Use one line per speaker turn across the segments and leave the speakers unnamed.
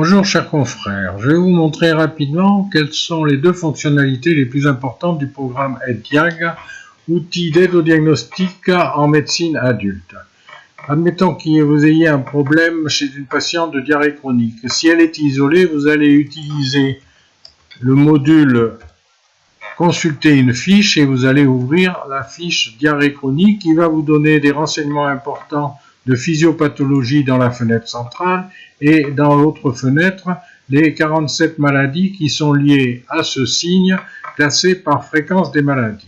Bonjour chers confrères, je vais vous montrer rapidement quelles sont les deux fonctionnalités les plus importantes du programme EdDiag, outil d'aide au diagnostic en médecine adulte. Admettons que vous ayez un problème chez une patiente de diarrhée chronique. Si elle est isolée, vous allez utiliser le module Consulter une fiche et vous allez ouvrir la fiche diarrhée chronique qui va vous donner des renseignements importants de physiopathologie dans la fenêtre centrale et dans l'autre fenêtre les 47 maladies qui sont liées à ce signe classé par fréquence des maladies.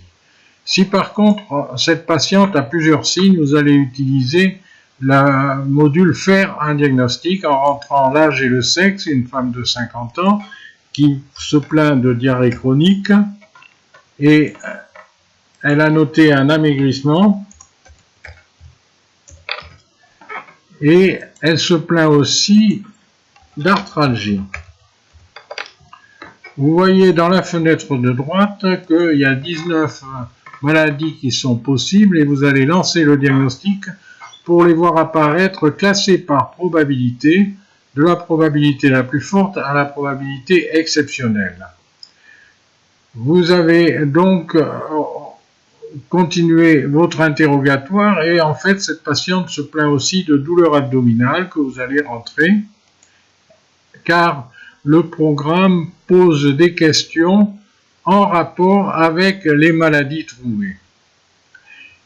Si par contre cette patiente a plusieurs signes, vous allez utiliser le module Faire un diagnostic en rentrant l'âge et le sexe, une femme de 50 ans qui se plaint de diarrhée chronique et elle a noté un amaigrissement et elle se plaint aussi d'arthralgie. Vous voyez dans la fenêtre de droite qu'il y a 19 maladies qui sont possibles et vous allez lancer le diagnostic pour les voir apparaître classées par probabilité, de la probabilité la plus forte à la probabilité exceptionnelle. Vous avez donc continué votre interrogatoire et en fait cette patiente se plaint aussi de douleurs abdominales que vous allez rentrer car le programme pose des questions en rapport avec les maladies trouvées.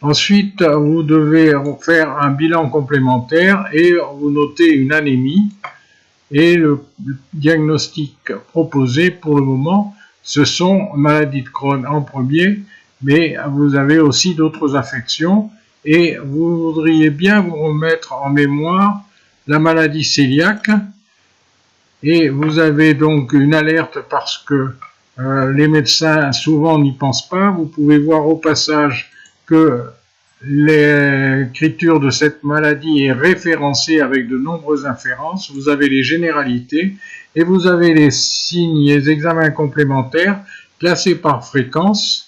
Ensuite, vous devez faire un bilan complémentaire et vous notez une anémie et le diagnostic proposé pour le moment, ce sont maladies de Crohn en premier, mais vous avez aussi d'autres affections et vous voudriez bien vous remettre en mémoire la maladie cœliaque et vous avez donc une alerte parce que les médecins souvent n'y pensent pas. Vous pouvez voir au passage que l'écriture de cette maladie est référencée avec de nombreuses inférences. Vous avez les généralités et vous avez les signes et les examens complémentaires classés par fréquence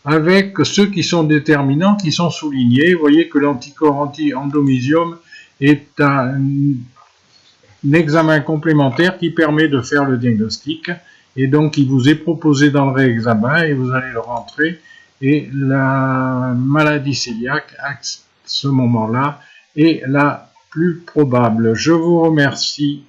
avec ceux qui sont déterminants, qui sont soulignés. Vous voyez que l'anticorps anti-endomysium est un examen complémentaire qui permet de faire le diagnostic et donc il vous est proposé dans le réexamen et vous allez le rentrer et la maladie cœliaque à ce moment-là est la plus probable. Je vous remercie